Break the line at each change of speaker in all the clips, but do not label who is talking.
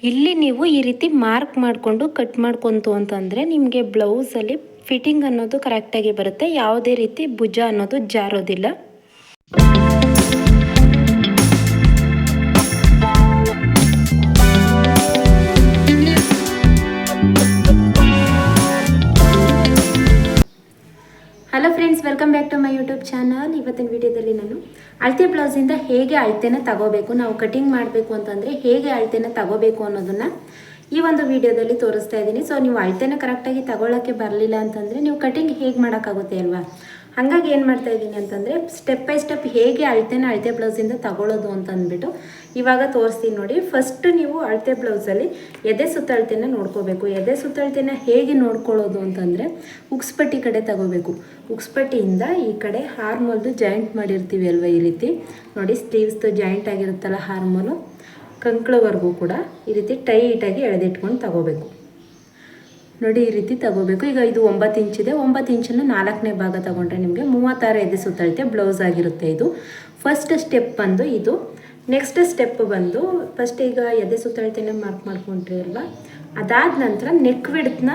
ಇಲ್ಲಿ ನೀವು ಈ ರೀತಿ ಮಾರ್ಕ್ ಮಾಡಿಕೊಂಡು ಕಟ್ ಮಾಡ್ಕೊಂತು ಅಂತಂದರೆ ನಿಮಗೆ ಬ್ಲೌಸಲ್ಲಿ ಫಿಟ್ಟಿಂಗ್ ಅನ್ನೋದು ಕರೆಕ್ಟಾಗಿ ಬರುತ್ತೆ. ಯಾವುದೇ ರೀತಿ ಭುಜ ಅನ್ನೋದು ಜಾರೋದಿಲ್ಲ. Hello friends, welcome back to my YouTube channel. ಇವತ್ತಿನ ವಿಡಿಯೋದಲ್ಲಿ ನಾನು ಅಳತೆ ಬ್ಲೌಸಿಂದ ಹೇಗೆ ಅಳತೆನ ತಗೋಬೇಕು, ನಾವು ಕಟಿಂಗ್ ಮಾಡಬೇಕು ಅಂತಂದರೆ ಹೇಗೆ ಅಳತೆನ ತಗೋಬೇಕು ಅನ್ನೋದನ್ನು ಈ ಒಂದು ವಿಡಿಯೋದಲ್ಲಿ ತೋರಿಸ್ತಾ ಇದ್ದೀನಿ. ಸೊ ನೀವು ಅಳತೆನ ಕರೆಕ್ಟಾಗಿ ತಗೊಳ್ಳೋಕ್ಕೆ ಬರಲಿಲ್ಲ ಅಂತಂದರೆ ನೀವು ಕಟಿಂಗ್ ಹೇಗೆ ಮಾಡೋಕ್ಕಾಗುತ್ತೆ ಅಲ್ವಾ. ಹಾಗಾಗಿ ಏನು ಮಾಡ್ತಾ ಇದ್ದೀನಿ ಅಂತಂದರೆ ಸ್ಟೆಪ್ ಬೈ ಸ್ಟೆಪ್ ಹೇಗೆ ಅಳತೆ ಬ್ಲೌಸಿಂದ ತಗೊಳ್ಳೋದು ಅಂತ ಅಂದ್ಬಿಟ್ಟು ಇವಾಗ ತೋರಿಸ್ತೀನಿ ನೋಡಿ. ಫಸ್ಟ್ ನೀವು ಅಳತೆ ಬ್ಲೌಸಲ್ಲಿ ಎದೆ ಸುತ್ತಳತೆನ ನೋಡ್ಕೋಬೇಕು. ಎದೆ ಸುತ್ತಳತೆನ ಹೇಗೆ ನೋಡ್ಕೊಳ್ಳೋದು ಅಂತಂದರೆ ಉಕ್ಸ್ಪಟ್ಟಿ ಕಡೆ ತಗೋಬೇಕು. ಉಕ್ಸ್ಪಟ್ಟಿಯಿಂದ ಈ ಕಡೆ ಹಾರ್ಮೋಲ್ದು ಜಾಯಿಂಟ್ ಮಾಡಿರ್ತೀವಿ ಅಲ್ವ, ಈ ರೀತಿ ನೋಡಿ ಸ್ಲೀವ್ಸ್ದು ಜಾಯಿಂಟ್ ಆಗಿರುತ್ತಲ್ಲ ಹಾರ್ಮೋಲು, ಕಂಕ್ಳವರೆಗೂ ಕೂಡ ಈ ರೀತಿ ಟೈಟಾಗಿ ಎಳೆದಿಟ್ಕೊಂಡು ತಗೋಬೇಕು. ನೋಡಿ ಈ ರೀತಿ ತಗೋಬೇಕು. ಈಗ ಇದು 9 ಇಂಚಿದೆ, 9 ಇಂಚನ್ನು 4ನೇ ಭಾಗ ತಗೊಂಡ್ರೆ ನಿಮಗೆ 36 ಎದೆ ಸುತ್ತಳತೆ ಬ್ಲೌಸ್ ಆಗಿರುತ್ತೆ. ಇದು ಫಸ್ಟ್ ಸ್ಟೆಪ್ ಬಂದು ಇದು. ನೆಕ್ಸ್ಟ್ ಸ್ಟೆಪ್ ಬಂದು ಫಸ್ಟ್ ಈಗ ಎದೆ ಸುತ್ತಳತೆನ ಮಾರ್ಕ್ ಮಾಡ್ಕೊಂಡ್ರಿ ಅಲ್ವಾ, ಅದಾದ ನಂತರ ನೆಕ್ ವಿಡ್ತ್ನ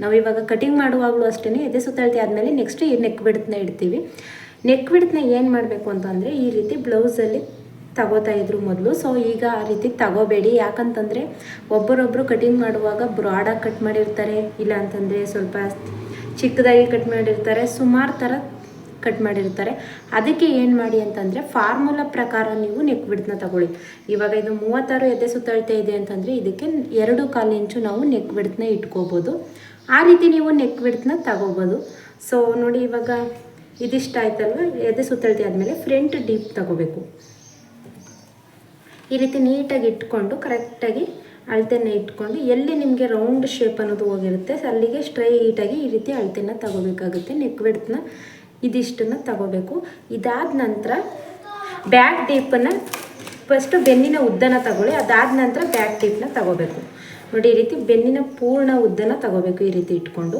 ನಾವು ಇವಾಗ ಕಟಿಂಗ್ ಮಾಡುವಾಗಲೂ ಅಷ್ಟೇ ಎದೆ ಸುತ್ತಳತೆ ಆದಮೇಲೆ ನೆಕ್ಸ್ಟ್ ಈ ನೆಕ್ ವಿಡ್ತ್ನ ಇಡ್ತೀವಿ. ನೆಕ್ ವಿಡ್ತ್ನ ಏನು ಮಾಡಬೇಕು ಅಂತಂದರೆ ಈ ರೀತಿ ಬ್ಲೌಸಲ್ಲಿ ತಗೋತಾ ಇದ್ರು ಮೊದಲು. ಸೊ ಈಗ ಆ ರೀತಿ ತಗೋಬೇಡಿ. ಯಾಕಂತಂದರೆ ಒಬ್ಬರೊಬ್ಬರು ಕಟಿಂಗ್ ಮಾಡುವಾಗ ಬ್ರಾಡಾಗಿ ಕಟ್ ಮಾಡಿರ್ತಾರೆ, ಇಲ್ಲ ಅಂತಂದರೆ ಸ್ವಲ್ಪ ಚಿಕ್ಕದಾಗಿ ಕಟ್ ಮಾಡಿರ್ತಾರೆ, ಸುಮಾರು ಥರ ಕಟ್ ಮಾಡಿರ್ತಾರೆ. ಅದಕ್ಕೆ ಏನು ಮಾಡಿ ಅಂತಂದರೆ ಫಾರ್ಮುಲಾ ಪ್ರಕಾರ ನೀವು ನೆಕ್ ವಿಡ್ತ್ನ ತಗೊಳ್ಳಿ. ಇವಾಗ ಇದು 36 ಎದೆ ಸುತ್ತಳತೆ ಇದೆ ಅಂತಂದರೆ ಇದಕ್ಕೆ 2.25 ಇಂಚು ನಾವು ನೆಕ್ ವಿಡ್ತ್ನ ಇಟ್ಕೋಬೋದು. ಆ ರೀತಿ ನೀವು ನೆಕ್ ವಿಡ್ತ್ನ ತಗೋಬೋದು. ಸೊ ನೋಡಿ ಇವಾಗ ಇದಿಷ್ಟ ಆಯ್ತಲ್ವ, ಎದೆ ಸುತ್ತಳತೆ ಆದಮೇಲೆ ಫ್ರಂಟ್ ಡೀಪ್ ತಗೋಬೇಕು. ಈ ರೀತಿ ನೀಟಾಗಿ ಇಟ್ಕೊಂಡು ಕರೆಕ್ಟಾಗಿ ಅಳತೆನ ಇಟ್ಕೊಂಡು ಎಲ್ಲಿ ನಿಮಗೆ ರೌಂಡ್ ಶೇಪ್ ಅನ್ನೋದು ಹೋಗಿರುತ್ತೆ ಅಲ್ಲಿಗೆ ಸ್ಟ್ರೈಟಾಗಿ ಈ ರೀತಿ ಅಳತೆನ ತಗೋಬೇಕಾಗುತ್ತೆ. ನೆಕ್ ವಿಡ್ತ್ನ ಇದಿಷ್ಟನ್ನು ತಗೋಬೇಕು. ಇದಾದ ನಂತರ ಬ್ಯಾಕ್ ಡೀಪನ್ನು ಫಸ್ಟು ಬೆನ್ನಿನ ಉದ್ದನ ತಗೊಳ್ಳಿ. ಅದಾದ ನಂತರ ಬ್ಯಾಕ್ ಡೀಪ್ನ ತಗೋಬೇಕು. ನೋಡಿ ಈ ರೀತಿ ಬೆನ್ನಿನ ಪೂರ್ಣ ಉದ್ದನ ತಗೋಬೇಕು. ಈ ರೀತಿ ಇಟ್ಕೊಂಡು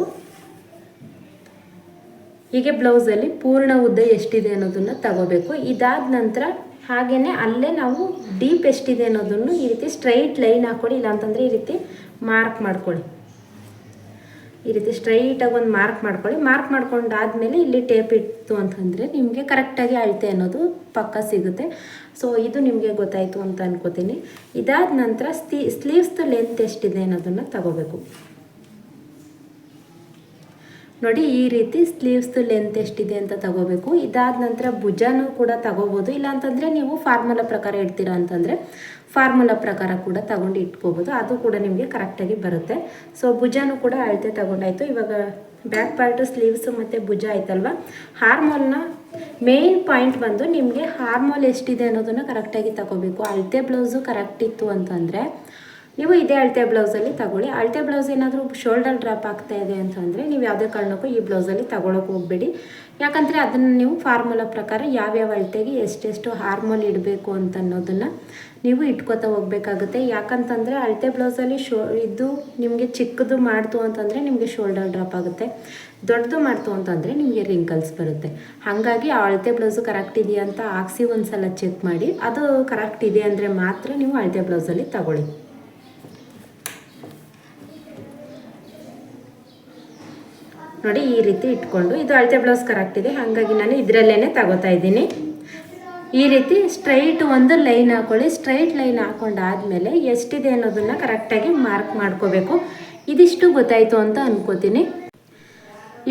ಹೀಗೆ ಬ್ಲೌಸಲ್ಲಿ ಪೂರ್ಣ ಉದ್ದ ಎಷ್ಟಿದೆ ಅನ್ನೋದನ್ನು ತಗೋಬೇಕು. ಇದಾದ ನಂತರ ಹಾಗೆಯೇ ಅಲ್ಲೇ ನಾವು ಡೀಪ್ ಎಷ್ಟಿದೆ ಅನ್ನೋದನ್ನು ಈ ರೀತಿ ಸ್ಟ್ರೈಟ್ ಲೈನ್ ಹಾಕ್ಕೊಳ್ಳಿ. ಇಲ್ಲಾಂತಂದರೆ ಈ ರೀತಿ ಮಾರ್ಕ್ ಮಾಡ್ಕೊಳ್ಳಿ. ಈ ರೀತಿ ಸ್ಟ್ರೈಟಾಗಿ ಒಂದು ಮಾರ್ಕ್ ಮಾಡ್ಕೊಳ್ಳಿ. ಮಾರ್ಕ್ ಮಾಡ್ಕೊಂಡಾದಮೇಲೆ ಇಲ್ಲಿ ಟೇಪ್ ಇತ್ತು ಅಂತಂದರೆ ನಿಮಗೆ ಕರೆಕ್ಟಾಗಿ ಅಳತೆ ಅನ್ನೋದು ಪಕ್ಕ ಸಿಗುತ್ತೆ. ಸೊ ಇದು ನಿಮಗೆ ಗೊತ್ತಾಯಿತು ಅಂತ ಅನ್ಕೋತೀನಿ. ಇದಾದ ನಂತರ ಸ್ಲೀವ್ಸ್ದು ಲೆಂತ್ ಎಷ್ಟಿದೆ ಅನ್ನೋದನ್ನು ತಗೋಬೇಕು. ನೋಡಿ ಈ ರೀತಿ ಸ್ಲೀವ್ಸ್ದು ಲೆಂತ್ ಎಷ್ಟಿದೆ ಅಂತ ತಗೋಬೇಕು. ಇದಾದ ನಂತರ ಭುಜನೂ ಕೂಡ ತಗೋಬೋದು. ಇಲ್ಲಾಂತಂದರೆ ನೀವು ಫಾರ್ಮುಲಾ ಪ್ರಕಾರ ಇಡ್ತೀರಾ ಅಂತಂದರೆ ಫಾರ್ಮುಲಾ ಪ್ರಕಾರ ಕೂಡ ತಗೊಂಡು ಇಟ್ಕೋಬೋದು. ಅದು ಕೂಡ ನಿಮಗೆ ಕರೆಕ್ಟಾಗಿ ಬರುತ್ತೆ. ಸೊ ಭುಜನೂ ಕೂಡ ಅಳತೆ ತಗೊಂಡಾಯಿತು. ಇವಾಗ ಬ್ಯಾಕ್ ಪಾರ್ಟು ಸ್ಲೀವ್ಸು ಮತ್ತು ಭುಜ ಆಯ್ತಲ್ವ. ಹಾರ್ಮೋಲ್ನ ಮೇನ್ ಪಾಯಿಂಟ್ ಬಂದು ನಿಮಗೆ ಹಾರ್ಮೋಲ್ ಎಷ್ಟಿದೆ ಅನ್ನೋದನ್ನು ಕರೆಕ್ಟಾಗಿ ತಗೋಬೇಕು. ಅಳತೆ ಬ್ಲೌಸು ಕರೆಕ್ಟ್ ಇತ್ತು ಅಂತಂದರೆ ನೀವು ಇದೇ ಅಳತೆ ಬ್ಲೌಸಲ್ಲಿ ತಗೊಳ್ಳಿ. ಅಳತೆ ಬ್ಲೌಸ್ ಏನಾದರೂ ಶೋಲ್ಡರ್ ಡ್ರಾಪ್ ಆಗ್ತಾ ಇದೆ ಅಂತಂದರೆ ನೀವು ಯಾವುದೇ ಕಾರಣಕ್ಕೂ ಈ ಬ್ಲೌಸಲ್ಲಿ ತಗೊಳಕ್ಕೆ ಹೋಗಬೇಡಿ. ಯಾಕಂದರೆ ಅದನ್ನು ನೀವು ಫಾರ್ಮುಲಾ ಪ್ರಕಾರ ಯಾವ್ಯಾವ ಅಳತೆಗೆ ಎಷ್ಟೆಷ್ಟು ಹಾರ್ಮೋಲ್ ಇಡಬೇಕು ಅಂತ ಅನ್ನೋದನ್ನು ನೀವು ಇಟ್ಕೋತಾ ಹೋಗಬೇಕಾಗುತ್ತೆ. ಯಾಕಂತಂದರೆ ಅಳತೆ ಬ್ಲೌಸಲ್ಲಿ ಇದು ನಿಮಗೆ ಚಿಕ್ಕದು ಮಾಡ್ತು ಅಂತಂದರೆ ನಿಮಗೆ ಶೋಲ್ಡರ್ ಡ್ರಾಪ್ ಆಗುತ್ತೆ, ದೊಡ್ಡದು ಮಾಡ್ತು ಅಂತಂದರೆ ನಿಮಗೆ ರಿಂಕಲ್ಸ್ ಬರುತ್ತೆ. ಹಾಗಾಗಿ ಆ ಅಳತೆ ಬ್ಲೌಸು ಕರೆಕ್ಟ್ ಇದೆಯಾ ಅಂತ ಹಾಕ್ಸಿ ಒಂದು ಸಲ ಚೆಕ್ ಮಾಡಿ. ಅದು ಕರೆಕ್ಟ್ ಇದೆ ಅಂದರೆ ಮಾತ್ರ ನೀವು ಅಳತೆ ಬ್ಲೌಸಲ್ಲಿ ತಗೊಳ್ಳಿ. ನೋಡಿ ಈ ರೀತಿ ಇಟ್ಕೊಂಡು ಇದು ಅಳತೆ ಬ್ಲೌಸ್ ಕರೆಕ್ಟ್ ಇದೆ, ಹಾಗಾಗಿ ನಾನು ಇದರಲ್ಲೇ ತಗೋತಾ ಇದ್ದೀನಿ. ಈ ರೀತಿ ಸ್ಟ್ರೈಟ್ ಒಂದು ಲೈನ್ ಹಾಕ್ಕೊಳ್ಳಿ. ಸ್ಟ್ರೈಟ್ ಲೈನ್ ಹಾಕೊಂಡಾದ್ಮೇಲೆ ಎಷ್ಟಿದೆ ಅನ್ನೋದನ್ನು ಕರೆಕ್ಟಾಗಿ ಮಾರ್ಕ್ ಮಾಡ್ಕೋಬೇಕು. ಇದಿಷ್ಟು ಗೊತ್ತಾಯಿತು ಅಂತ ಅನ್ಕೋತೀನಿ.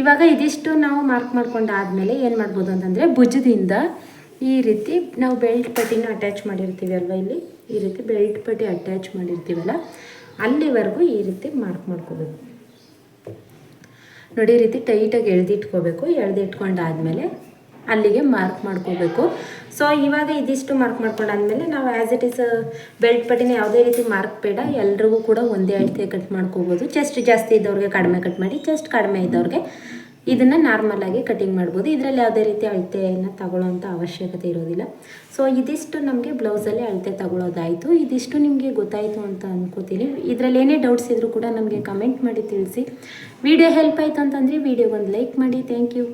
ಇವಾಗ ಇದಿಷ್ಟು ನಾವು ಮಾರ್ಕ್ ಮಾಡ್ಕೊಂಡಾದ್ಮೇಲೆ ಏನು ಮಾಡ್ಬೋದು ಅಂತಂದರೆ ಭುಜದಿಂದ ಈ ರೀತಿ ನಾವು ಬೆಲ್ಟ್ ಪಟ್ಟಿನ ಅಟ್ಯಾಚ್ ಮಾಡಿರ್ತೀವಿ ಅಲ್ವ, ಇಲ್ಲಿ ಈ ರೀತಿ ಬೆಲ್ಟ್ ಪಟ್ಟಿ ಅಟ್ಯಾಚ್ ಮಾಡಿರ್ತೀವಲ್ಲ ಅಲ್ಲಿವರೆಗೂ ಈ ರೀತಿ ಮಾರ್ಕ್ ಮಾಡ್ಕೋಬೇಕು. ನೋಡಿ ಈ ರೀತಿ ಟೈಟಾಗಿ ಎಳೆದಿಟ್ಕೋಬೇಕು. ಎಳೆದಿಟ್ಕೊಂಡಾದ್ಮೇಲೆ ಅಲ್ಲಿಗೆ ಮಾರ್ಕ್ ಮಾಡ್ಕೋಬೇಕು. ಸೊ ಇವಾಗ ಇದಿಷ್ಟು ಮಾರ್ಕ್ ಮಾಡ್ಕೊಂಡಾದ್ಮೇಲೆ ನಾವು ಆ್ಯಸ್ ಇಟ್ ಈಸ್ ಬೆಲ್ಟ್ ಪಟ್ಟಿನ ಯಾವುದೇ ರೀತಿ ಮಾರ್ಕ್ ಬೇಡ, ಎಲ್ರಿಗೂ ಕೂಡ ಒಂದೇ ಅಳತೆ ಕಟ್ ಮಾಡ್ಕೋಬೋದು. ಚೆಸ್ಟ್ ಜಾಸ್ತಿ ಇದ್ದವ್ರಿಗೆ ಕಡಿಮೆ ಕಟ್ ಮಾಡಿ, ಚೆಸ್ಟ್ ಕಡಿಮೆ ಇದ್ದವ್ರಿಗೆ ಇದನ್ನು ನಾರ್ಮಲಾಗಿ ಕಟಿಂಗ್ ಮಾಡ್ಬೋದು. ಇದರಲ್ಲಿ ಯಾವುದೇ ರೀತಿ ಅಳತೆಯನ್ನು ತಗೊಳ್ಳೋಂಥ ಅವಶ್ಯಕತೆ ಇರೋದಿಲ್ಲ. ಸೊ ಇದಿಷ್ಟು ನಮಗೆ ಬ್ಲೌಸಲ್ಲಿ ಅಳತೆ ತಗೊಳ್ಳೋದಾಯಿತು. ಇದಿಷ್ಟು ನಿಮಗೆ ಗೊತ್ತಾಯಿತು ಅಂತ ಅನ್ಕೋತೀನಿ. ಇದರಲ್ಲಿ ಏನೇ ಡೌಟ್ಸ್ ಇದ್ದರೂ ಕೂಡ ನಮಗೆ ಕಮೆಂಟ್ ಮಾಡಿ ತಿಳಿಸಿ. ವಿಡಿಯೋ ಹೆಲ್ಪ್ ಆಯಿತು ಅಂತಂದರೆ ವಿಡಿಯೋಗೊಂದು ಲೈಕ್ ಮಾಡಿ. Thank you.